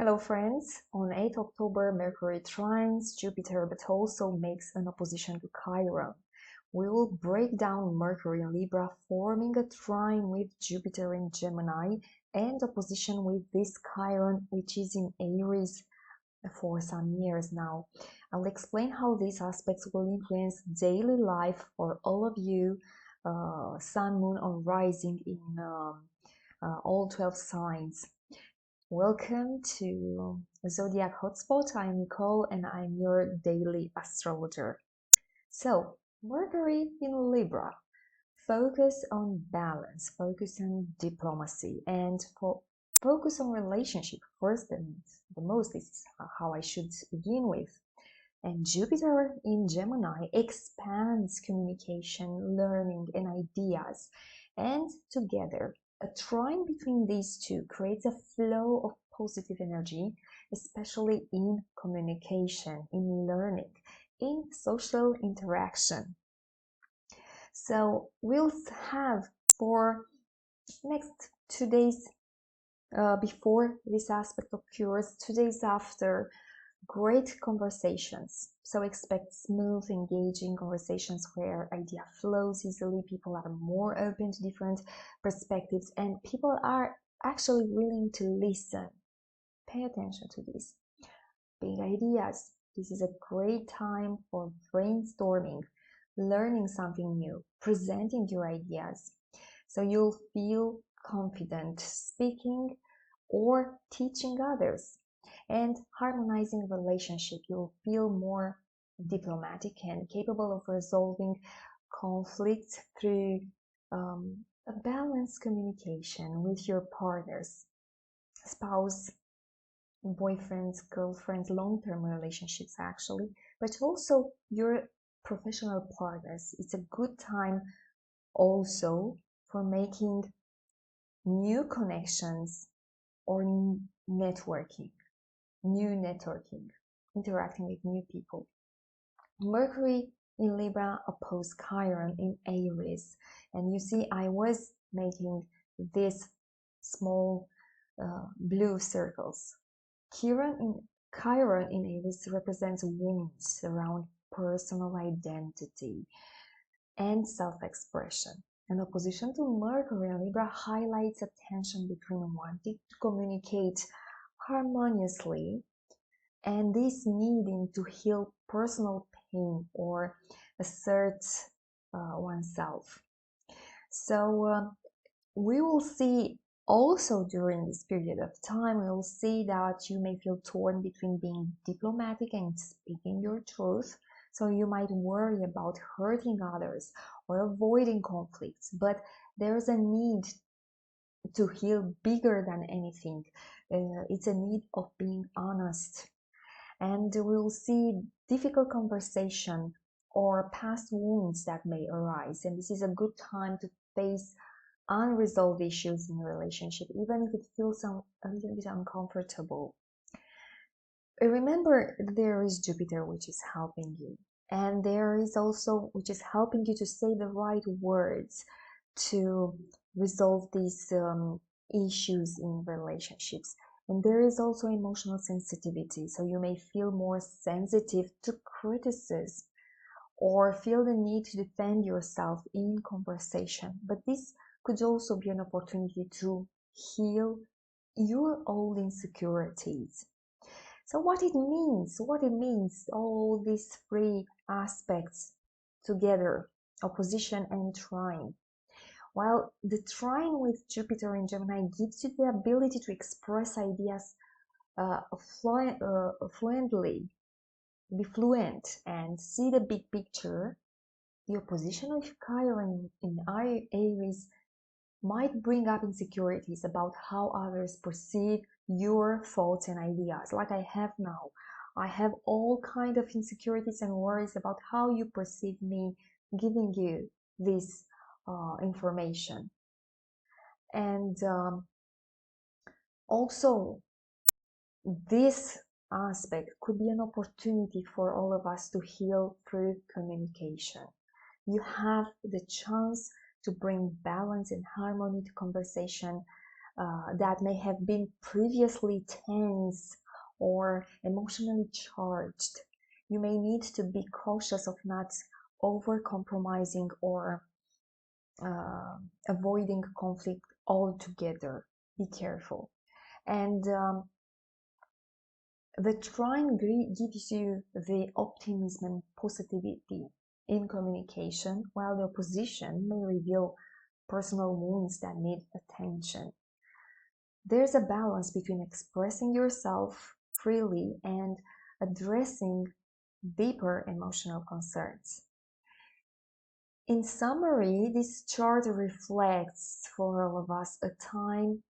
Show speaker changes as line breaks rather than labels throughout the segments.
Hello friends, on 8th October Mercury trines Jupiter but also makes an opposition to Chiron. We will break down Mercury in Libra forming a trine with Jupiter in Gemini and opposition with this Chiron which is in Aries for some years now. I'll explain how these aspects will influence daily life for all of you, Sun, Moon or Rising in all 12 signs. Welcome to Zodiac Hotspot. I'm Nicole and I'm your daily astrologer. So, Mercury in Libra. Focus on balance, focus on diplomacy, and focus on relationship first and the most. This is how I should begin with. And Jupiter in Gemini expands communication, learning, and ideas. And together, a trine between these two creates a flow of positive energy, especially in communication, in learning, in social interaction. So we'll have for next 2 days before this aspect occurs, 2 days after, great conversations. So expect smooth, engaging conversations where idea flows easily, people are more open to different perspectives, and people are actually willing to listen. Pay attention to this. Big ideas. This is a great time for brainstorming, learning something new, presenting your ideas. So you'll feel confident speaking or teaching others. And harmonizing relationship, you'll feel more diplomatic and capable of resolving conflicts through a balanced communication with your partners, spouse, boyfriends, girlfriends, long-term relationships actually, but also your professional partners. It's a good time also for making new connections or networking, interacting with new people. Mercury in Libra opposed Chiron in Aries, and you see I was making these small blue circles. Chiron in Aries represents wounds around personal identity and self-expression. An opposition to Mercury in Libra highlights a tension between wanting to communicate harmoniously and this needing to heal personal pain or assert oneself. So we will see also during this period of time, we will see that you may feel torn between being diplomatic and speaking your truth. So you might worry about hurting others or avoiding conflicts, but there's a need to heal bigger than anything. It's a need of being honest. And we'll see difficult conversation or past wounds that may arise. And this is a good time to face unresolved issues in a relationship, even if it feels a little bit uncomfortable. Remember, there is Jupiter, which is helping you. And there is also, which is helping you to say the right words to resolve these issues in relationships. And there is also emotional sensitivity, so you may feel more sensitive to criticism or feel the need to defend yourself in conversation. But this could also be an opportunity to heal your old insecurities. So what it means, all these three aspects together, opposition and trine. While the trine with Jupiter in Gemini gives you the ability to express ideas fluently, be fluent and see the big picture, the opposition of Chiron in Aries might bring up insecurities about how others perceive your thoughts and ideas. Like I have now, I have all kind of insecurities and worries about how you perceive me giving you this information. And also this aspect could be an opportunity for all of us to heal through communication. You have the chance to bring balance and harmony to conversation that may have been previously tense or emotionally charged. You may need to be cautious of not over-compromising or avoiding conflict altogether. Be careful. And the trine gives you the optimism and positivity in communication, while the opposition may reveal personal wounds that need attention. There's a balance between expressing yourself freely and addressing deeper emotional concerns. In summary, this chart reflects for all of us a time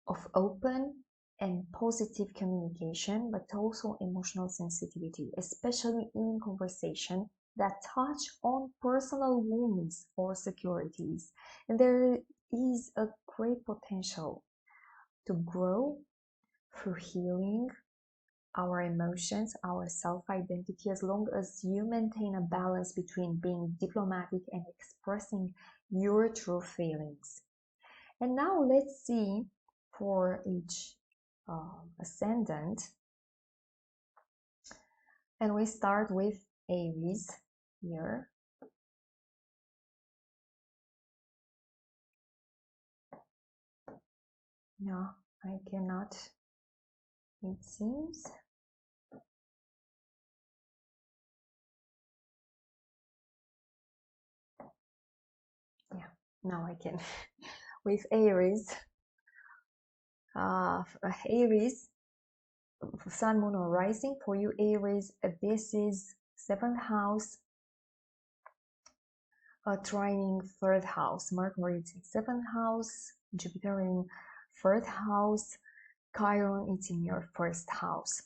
of open and positive communication, but also emotional sensitivity, especially in conversation that touch on personal wounds or securities. And there is a great potential to grow through healing our emotions, our self-identity, as long as you maintain a balance between being diplomatic and expressing your true feelings. And now let's see for each ascendant, and we start with Aries here. No, I cannot, it seems. Yeah, now I can. With Aries, Aries, Sun, Moon, or Rising. For you, Aries, this is 7th house, trining 3rd house. Mercury is in 7th house, Jupiter in 3rd house, Chiron is in your 1st house.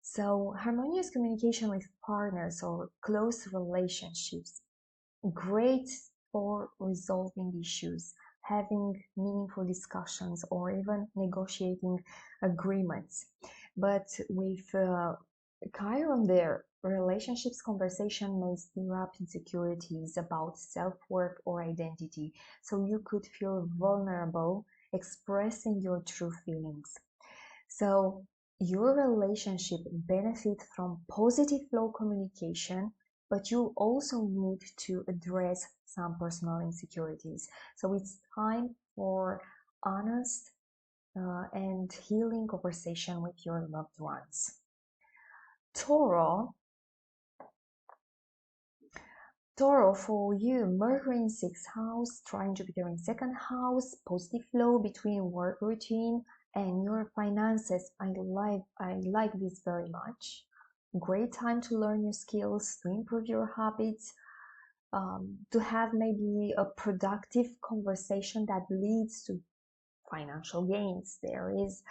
So harmonious communication with partners or close relationships, great for resolving issues, having meaningful discussions, or even negotiating agreements. But with Chiron there, relationships conversation may stir up insecurities about self-worth or identity, so you could feel vulnerable expressing your true feelings. So your relationship benefits from positive flow communication, but you also need to address some personal insecurities. So it's time for honest and healing conversation with your loved ones. Tauro, for you, Mercury in 6th house, trine Jupiter in 2nd house, positive flow between work routine and your finances. I like this very much. Great time to learn new skills, to improve your habits, to have maybe a productive conversation that leads to financial gains. There is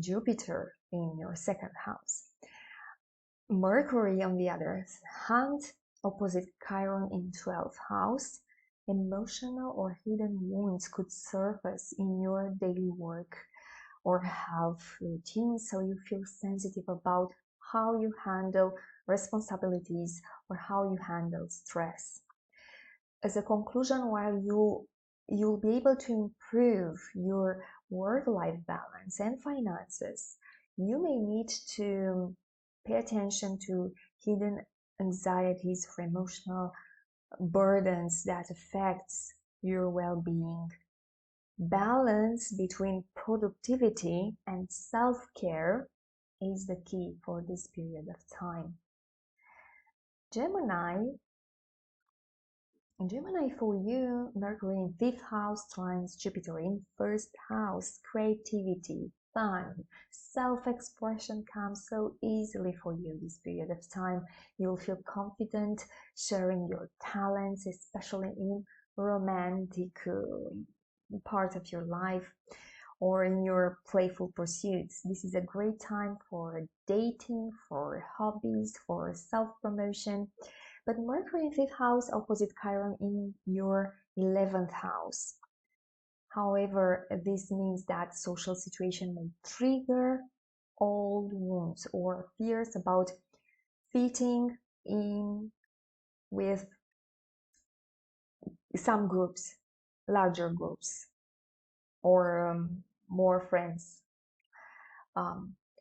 Jupiter in your 2nd house. Mercury, on the other hand, opposite Chiron in 12th house. Emotional or hidden wounds could surface in your daily work or health routine, so you feel sensitive about how you handle responsibilities or how you handle stress. As a conclusion, while you'll be able to improve your work-life balance and finances, you may need to pay attention to hidden anxieties or emotional burdens that affects your well-being. Balance between productivity and self-care is the key for this period of time. Gemini, for you, Mercury in 5th house, trines Jupiter in 1st house. Creativity, fun, self-expression comes so easily for you this period of time. You'll feel confident sharing your talents, especially in romantic part of your life or in your playful pursuits. This is a great time for dating, for hobbies, for self-promotion. But Mercury in 5th house opposite Chiron in your 11th house. However, this means that social situation may trigger old wounds or fears about fitting in with some groups, larger groups. or more friends.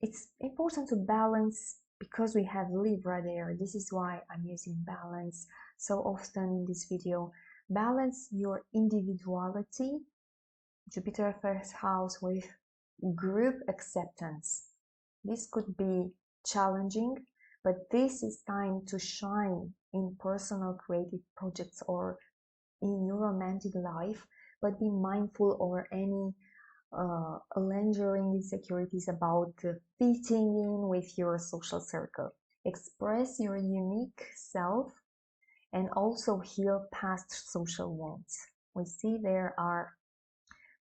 It's important to balance because we have Libra there. This is why I'm using balance so often in this video. Balance your individuality, Jupiter first house, with group acceptance. This could be challenging, but this is time to shine in personal creative projects or in your romantic life, but be mindful of any lingering insecurities about fitting in with your social circle. Express your unique self and also heal past social wounds. We see there are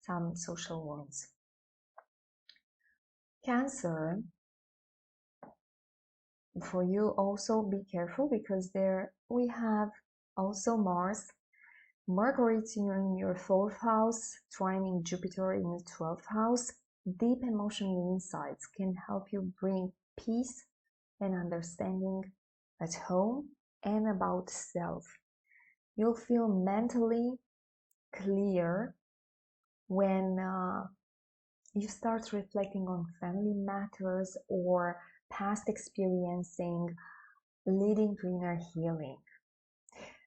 some social wounds. Cancer, for you also be careful because there we have also Mars. Mercury is in your 4th house, trining Jupiter in the 12th house. Deep emotional insights can help you bring peace and understanding at home and about self. You'll feel mentally clear when you start reflecting on family matters or past experiencing leading to inner healing.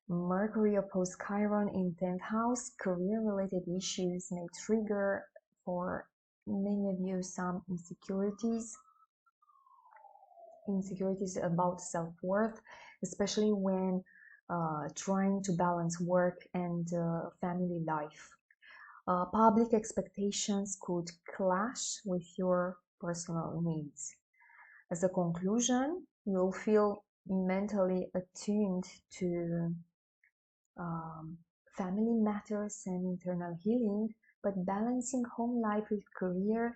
Mercury opposed Chiron in 10th house. Career-related issues may trigger for many of you some insecurities about self-worth, especially when trying to balance work and family life. Public expectations could clash with your personal needs. As a conclusion, you'll feel mentally attuned to family matters and internal healing, but balancing home life with career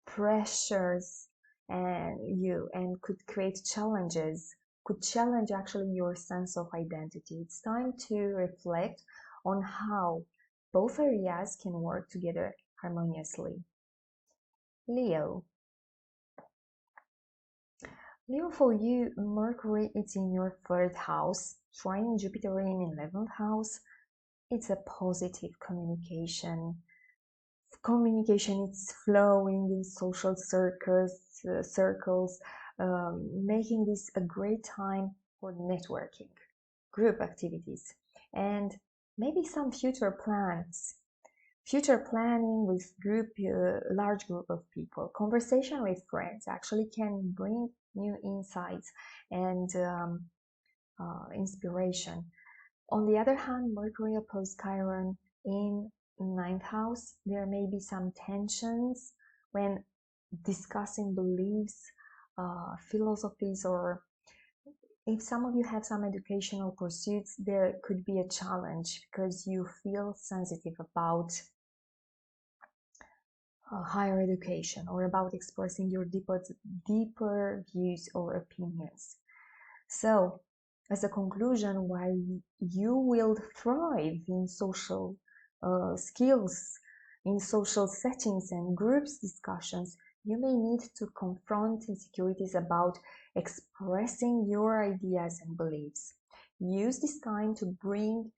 pressures and could create challenges, could challenge actually your sense of identity. It's time to reflect on how both areas can work together harmoniously. Leo, for you, Mercury is in your 3rd house, trining Jupiter in 11th house. It's a positive communication. Communication is flowing in social circles, making this a great time for networking, group activities, and maybe some future plans. Future planning with large group of people. Conversation with friends actually can bring new insights and inspiration. On the other hand, Mercury opposed Chiron in 9th house. There may be some tensions when discussing beliefs, philosophies, or if some of you have some educational pursuits, there could be a challenge because you feel sensitive about higher education or about expressing your deeper views or opinions. So, as a conclusion, while you will thrive in social skills, in social settings and groups discussions, you may need to confront insecurities about expressing your ideas and beliefs. Use this time to bring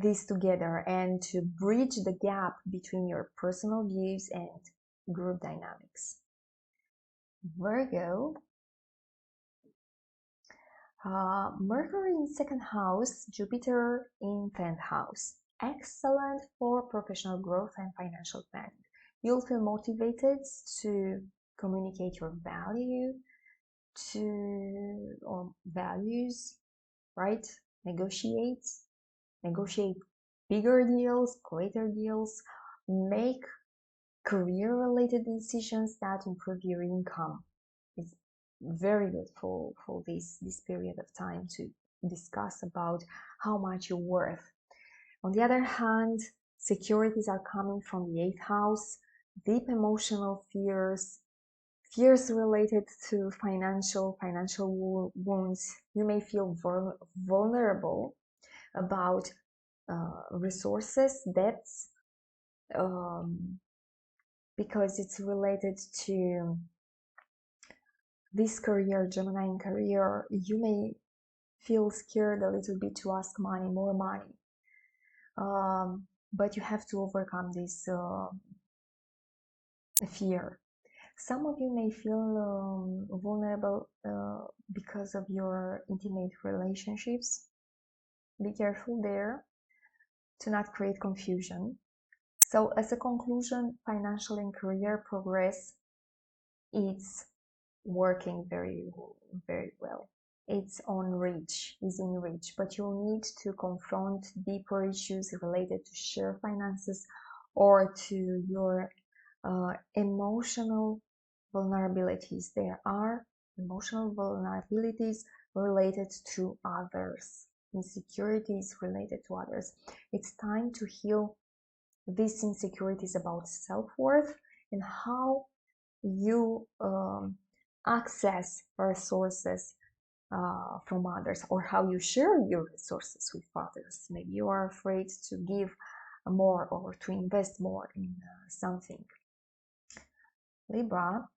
this together and to bridge the gap between your personal views and group dynamics. Virgo, Mercury in 2nd house, Jupiter in 10th house. Excellent for professional growth and financial planning. You'll feel motivated to communicate your values, right? Negotiate bigger deals, greater deals, make career-related decisions that improve your income. It's very good for this period of time to discuss about how much you're worth. On the other hand, securities are coming from the 8th house, deep emotional fears related to financial wounds. You may feel vulnerable about resources, debts, because it's related to this career, Gemini in career. You may feel scared a little bit to ask more money. but you have to overcome this fear. Some of you may feel vulnerable because of your intimate relationships. Be careful there to not create confusion. So as a conclusion, financial and career progress, it's working very, very well. It's in reach, but you'll need to confront deeper issues related to share finances or to your emotional vulnerabilities. There are emotional vulnerabilities related to others, insecurities related to others. It's time to heal these insecurities about self-worth and how you access resources from others, or how you share your resources with others. Maybe you are afraid to give more or to invest more in something. Libra,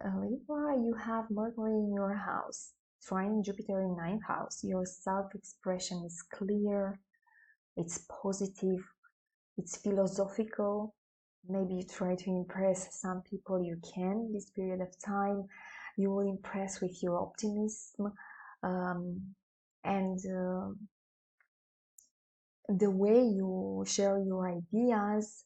you have Mercury in your house, trine Jupiter in 9th house. Your self-expression is clear, it's positive, it's philosophical. Maybe you try to impress some people you can this period of time. You will impress with your optimism and the way you share your ideas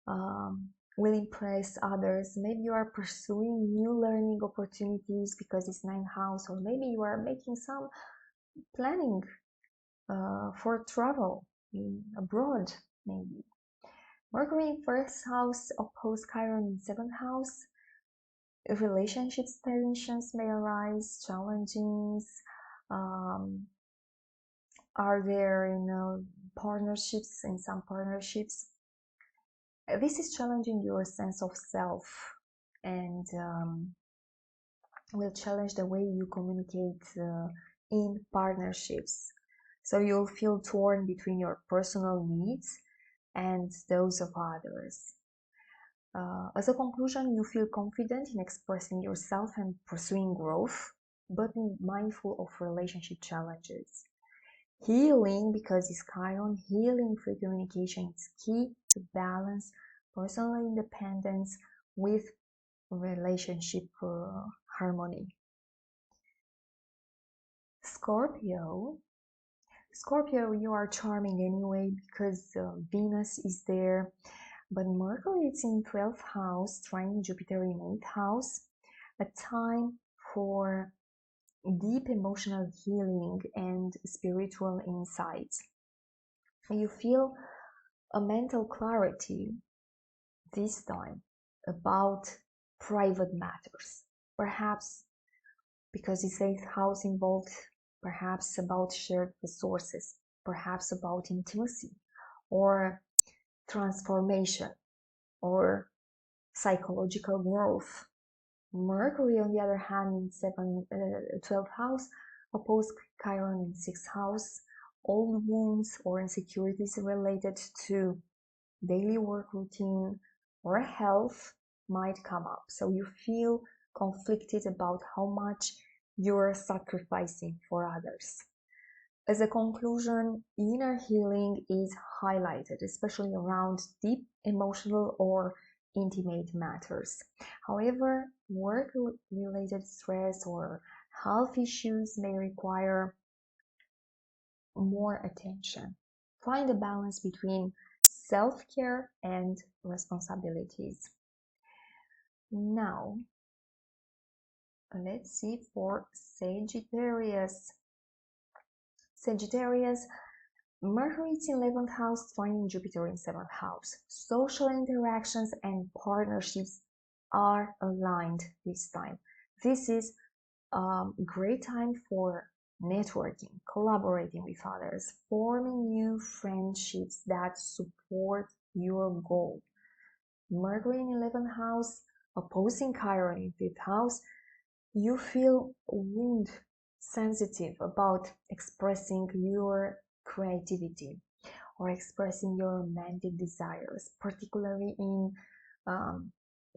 will impress others. Maybe you are pursuing new learning opportunities because it's 9th house, or maybe you are making some planning for travel abroad, maybe. Mercury in 1st house opposed Chiron in 7th house. Relationships tensions may arise, challenges are there in partnerships, in some partnerships. This is challenging your sense of self and will challenge the way you communicate in partnerships. So you'll feel torn between your personal needs and those of others. As a conclusion, you feel confident in expressing yourself and pursuing growth, but be mindful of relationship challenges. Healing, because it's Chiron, healing through communication is key to balance personal independence with relationship harmony. Scorpio, you are charming anyway because Venus is there. But Mercury is in 12th house, trine Jupiter in 8th house, a time for deep emotional healing and spiritual insights. You feel a mental clarity this time about private matters, perhaps because it's 8th house involved, perhaps about shared resources, perhaps about intimacy or transformation or psychological growth. Mercury, on the other hand, in 12th house, opposed Chiron in 6th house. Old wounds or insecurities related to daily work routine or health might come up. So you feel conflicted about how much you're sacrificing for others. As a conclusion, inner healing is highlighted, especially around deep emotional or intimate matters. However, work-related stress or health issues may require more attention. Find a balance between self-care and responsibilities. Now, let's see for Sagittarius. Mercury is in 11th house, trine Jupiter in 7th house. Social interactions and partnerships are aligned this time. This is a great time for networking, collaborating with others, forming new friendships that support your goal. Mercury in 11th house, opposing Chiron in 5th house, you feel wound sensitive about expressing your creativity or expressing your romantic desires, particularly in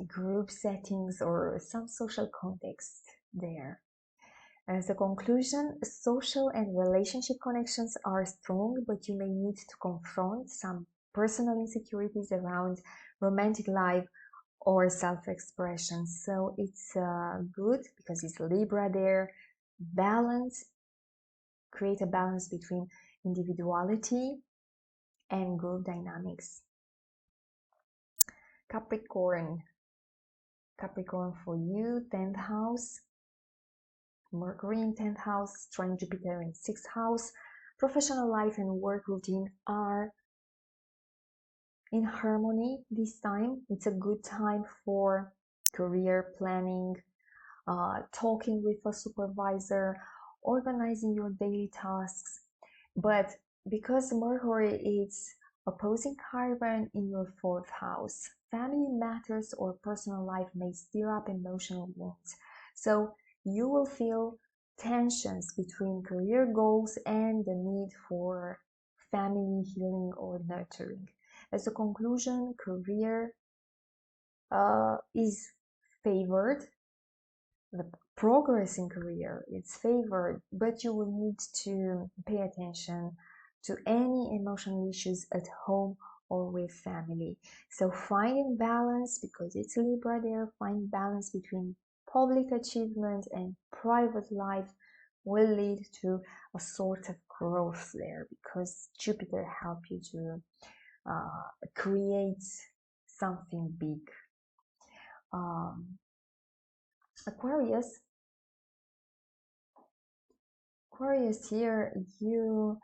group settings or some social context there. As a conclusion, social and relationship connections are strong, but you may need to confront some personal insecurities around romantic life or self-expression. So it's good because it's Libra there. Balance, create a balance between individuality and group dynamics. Capricorn. Capricorn for you, 10th house. Mercury in 10th house, trine Jupiter in 6th house. Professional life and work routine are in harmony this time. It's a good time for career planning, talking with a supervisor, organizing your daily tasks. But because Mercury is opposing Chiron in your 4th house, family matters or personal life may stir up emotional wounds. So you will feel tensions between career goals and the need for family healing or nurturing. As a conclusion, career is favored. The progress in career is favored, but you will need to pay attention to any emotional issues at home or with family. So finding balance, because it's Libra there, find balance between public achievement and private life will lead to a sort of growth there, because Jupiter helps you to create something big. Aquarius here, you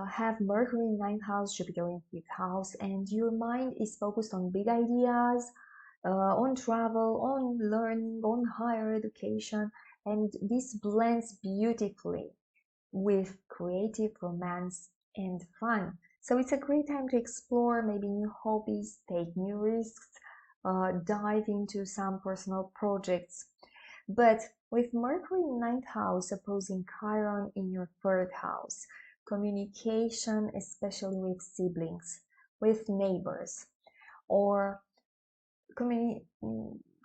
have Mercury in 9th house, Jupiter in 5th house, and your mind is focused on big ideas, on travel, on learning, on higher education, and this blends beautifully with creative romance and fun. So it's a great time to explore maybe new hobbies, take new risks, dive into some personal projects. But with Mercury in 9th house opposing Chiron in your 3rd house, communication, especially with siblings, with neighbors, or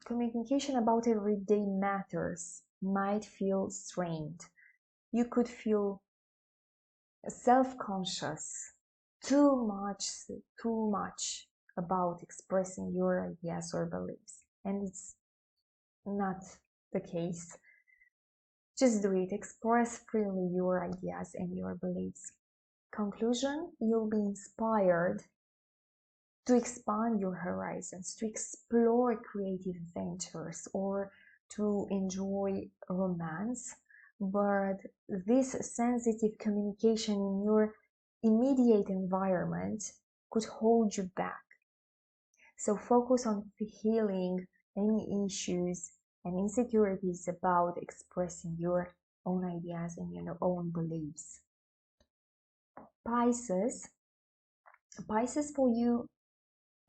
communication about everyday matters might feel strained. You could feel self-conscious, too much about expressing your ideas or beliefs, and it's not the case. Just do it. Express freely your ideas and your beliefs. Conclusion, you'll be inspired to expand your horizons, to explore creative ventures, or to enjoy romance. But this sensitive communication in your immediate environment could hold you back. So focus on healing any issues and insecurities about expressing your own ideas and your own beliefs. Pisces for you,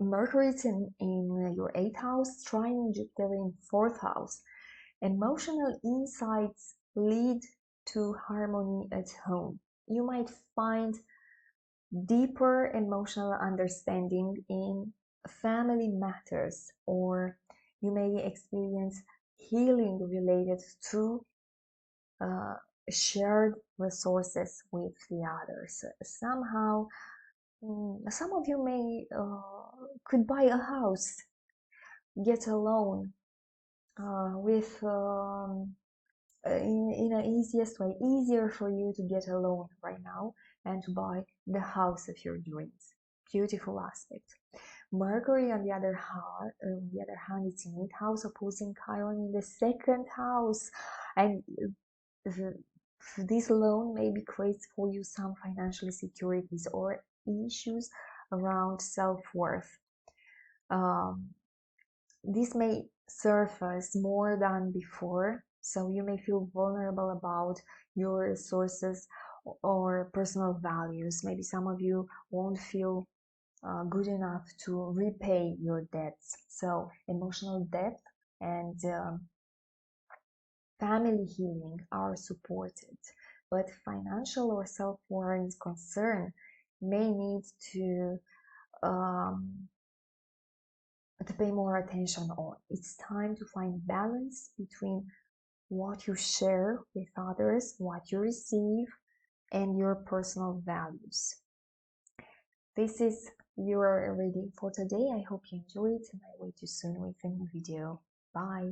Mercury is in your 8th house, trine Jupiter in 4th house. Emotional insights lead to harmony at home. You might find deeper emotional understanding in family matters, or you may experience healing related to shared resources with the others. Somehow, some of you may could buy a house, get a loan with in an easiest way, easier for you to get a loan right now and to buy the house of your dreams. Beautiful aspect. Mercury on the other hand, it's in 8th house opposing Chiron in the 2nd house, and this loan maybe creates for you some financial insecurities or issues around self-worth. This may surface more than before, so you may feel vulnerable about your resources or personal values. Maybe some of you won't feel good enough to repay your debts. So emotional depth and family healing are supported, but financial or self-worth concern may need to pay more attention on. It's time to find balance between what you share with others, what you receive, and your personal values. This is your reading for today. I hope you enjoyed, and I wait you soon with a new video. Bye.